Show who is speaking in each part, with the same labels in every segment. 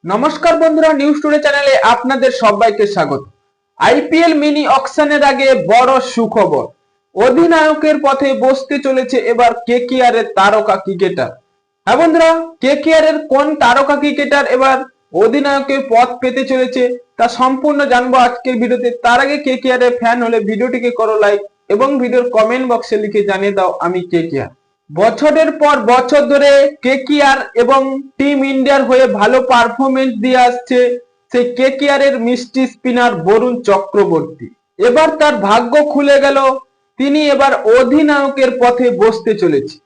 Speaker 1: নমস্কার বন্ধুরা, news today চ্যানেলে আপনাদের সবাইকে স্বাগত। আইপিএল মিনি অকশনের আগে বড় সুখবর, অধিনায়কের পথে বসতে চলেছে এবার কেকেআর এর তারকা ক্রিকেটার। হ্যাঁ বন্ধুরা, কেকেআর এর কোন তারকা ক্রিকেটার এবার অধিনায়কের পথ পেতে চলেছে তা সম্পূর্ণ জানবো আজকের ভিডিওতে। তার আগে কেকেআর এর ফ্যান হলে ভিডিওটিকে করো লাইক এবং ভিডিওর কমেন্ট বক্সে লিখে জানিয়ে দাও আমি কেকেআর। বছরের পর বছর ধরে কেকেআর এবং টিম ইন্ডিয়ার হয়ে ভালো পারফরমেন্স দিয়ে আসছে সেই কেকেআর এর মিষ্টি স্পিনার বরুণ চক্রবর্তী। এবার তার ভাগ্য খুলে গেল, তিনি এবার অধিনায়কের পথে বসতে চলেছে।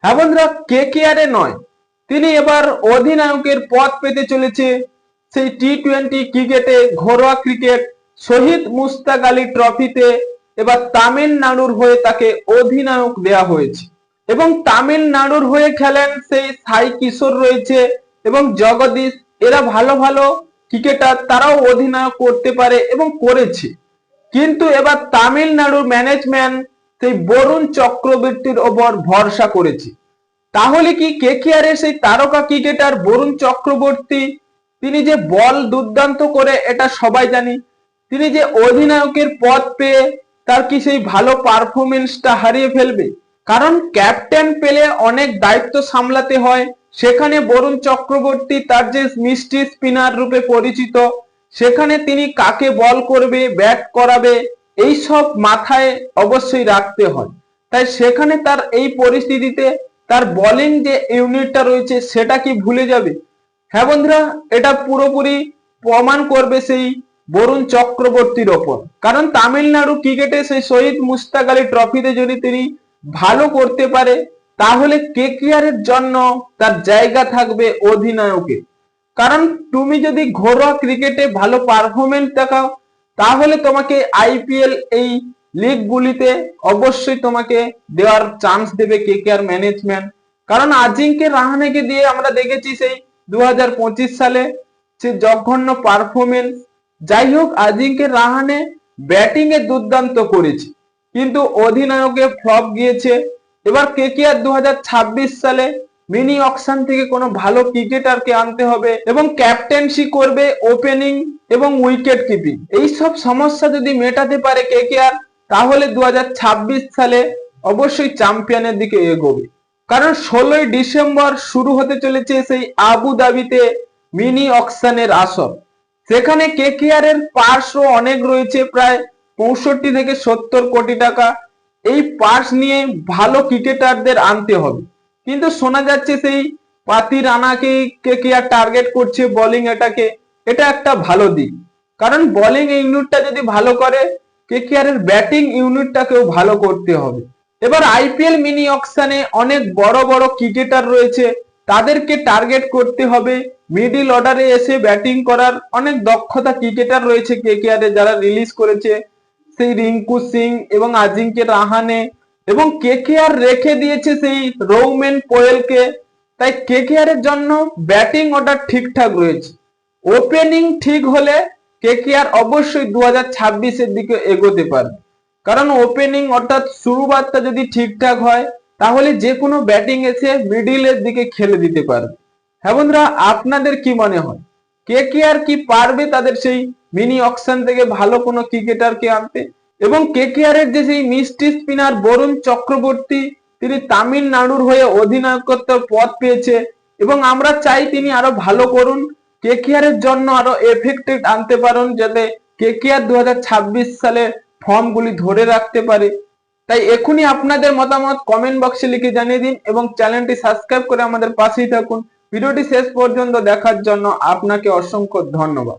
Speaker 1: হ্যাঁ বন্ধুরা, কেকেআর এ নয়, তিনি এবার অধিনায়কের পথ পেতে চলেছে সেই টি-20 ক্রিকেটে, ঘরোয়া ক্রিকেট শহীদ মুশতাক আলী ট্রফিতে। এবার তামিলনাড়ুর হয়ে তাকে অধিনায়ক দেয়া হয়েছে এবং তামিলনাড়ুর হয়ে খেলেন সেই সাই কিশোর রয়েছে এবং জগদীশ। এরা ভালো ভালো ক্রিকেটার, তারাও অধিনায়ক করতে পারে এবং করেছে। কিন্তু এবার তামিলনাড়ুর ম্যানেজমেন্ট সেই বরুণ চক্রবর্তীর ওপর ভরসা করেছে। তাহলে কি কেকেআর এর সেই তারকা ক্রিকেটার বরুণ চক্রবর্তী, তিনি যে বল দুর্দান্ত করে এটা সবাই জানি, তিনি যে অধিনায়কের পদ পেয়ে তার কি সেই ভালো পারফরমেন্সটা হারিয়ে ফেলবে? কারণ ক্যাপ্টেন পেলে অনেক দায়িত্ব সামলাতে হয়, সেখানে বরুণ চক্রবর্তী তার যে মিষ্টি স্পিনার রূপে পরিচিত, সেখানে তিনি কাকে বল করবে, ব্যাট করাবে, এই সব মাথায় অবশ্যই রাখতে হয়। তাই সেখানে তার এই পরিস্থিতিতে তার বোলিং যে ইউনিটটা রয়েছে সেটা কি ভুলে যাবে? হ্যাঁ বন্ধুরা, এটা পুরোপুরি প্রমাণ করবে সেই বরুণ চক্রবর্তীর ওপর। কারণ তামিলনাড়ু ক্রিকেটে সেই শহীদ মুশতাক আলী ট্রফিতে যদি তিনি ভালো করতে পারে, তাহলে কেকেআর এর জন্য তার জায়গা থাকবে অধিনায়কে। কারণ তুমি যদি ঘরোয়া ক্রিকেটে ভালো পারফরমেন্স দেখাও, তাহলে তোমাকে আইপিএল এই লিগগুলিতে অবশ্যই তোমাকে দেওয়ার চান্স দেবে কেকেআর ম্যানেজমেন্ট। কারণ আজিঙ্কে রাহানেকে দিয়ে আমরা দেখেছি সেই 2025 সালে সে জঘন্য পারফরমেন্স। যাই হোক, আজিঙ্কে রাহানে ব্যাটিং এ দুর্দান্ত করেছে কিন্তু অধিনায়কে ফ্লপ গিয়েছে। এবার কেকেআর 2026 সালে মিনি অকশন থেকে কোনো ভালো ক্রিকেটারকে আনতে হবে এবং ক্যাপ্টেন্সি করবে, ওপেনিং এবং উইকেট কিপিং। এই সব সমস্যা যদি মেটাতে পারে কেকেআর, তাহলে 2026 সালে অবশ্যই চ্যাম্পিয়নের দিকে এগোবে। কারণ 16ই ডিসেম্বর শুরু হতে চলেছে সেই আবুধাবিতে মিনি অকশনের আসর। সেখানে কেকেআর এর পার্সও অনেক রয়েছে, প্রায় 65 থেকে 70 কোটি টাকা। এই পার্স নিয়ে ভালো ক্রিকেটারদের আনতে হবে। কিন্তু শোনা যাচ্ছে সেই পাতি রানাকে কেকেআর টার্গেট করছে বোলিং অ্যাটাকে। এটা একটা ভালো দিক, কারণ বোলিং ইউনিটটা যদি ভালো করে, কেকেআর এর ব্যাটিং ইউনিটটাকেও ভালো করতে হবে। এবার আইপিএল মিনি অকশনে অনেক বড় বড় ক্রিকেটার রয়েছে, তাদেরকে টার্গেট করতে হবে। মিডিল অর্ডারে এসে ব্যাটিং করার অনেক দক্ষতা ক্রিকেটার রয়েছে কেকেআর এ, যারা রিলিজ করেছে সেই রিঙ্কু সিং এবং আজিঙ্কে রাহানে, এবং কেকেআর রেখে দিয়েছে সেই রৌমেন পোয়েলকে। তাই কেকেআর এর জন্য ব্যাটিং অর্ডার ঠিকঠাক রয়েছে। ওপেনিং ঠিক হলে কেকেআর অবশ্যই 2026 এর দিকে এগোতে পারবে। কারণ ওপেনিং অর্থাৎ শুরুবাতটা যদি ঠিকঠাক হয়, তাহলে যে কোনো ব্যাটিং এসে মিডিলের দিকে খেলে দিতে পারবে। হ্যাঁ বন্ধুরা, আপনাদের কি মনে হয়, কেকেআর কি পারবে তাদের সেই মিনি অকশন থেকে ভালো কোনো ক্রিকেটারকে আনতে? এবং কেকেআর এর যে সেই মিষ্টি স্পিনার বরুণ চক্রবর্তী, তিনি তামিলনাড়ুর হয়ে অধিনায়কত্বের পদ পেয়েছে এবং আমরা চাই তিনি আরো ভালো করুন, কেকেআর এর জন্য আরো এফেক্টেড আনতে পারেন, যাতে কেকেআর 2026 সালে ফর্মগুলি ধরে রাখতে পারে। তাই এখনই আপনাদের মতামত কমেন্ট বক্সে লিখে জানিয়ে দিন এবং চ্যানেলটি সাবস্ক্রাইব করে আমাদের পাশেই থাকুন। ভিডিওটি শেষ পর্যন্ত দেখার জন্য আপনাকে অসংখ্য ধন্যবাদ।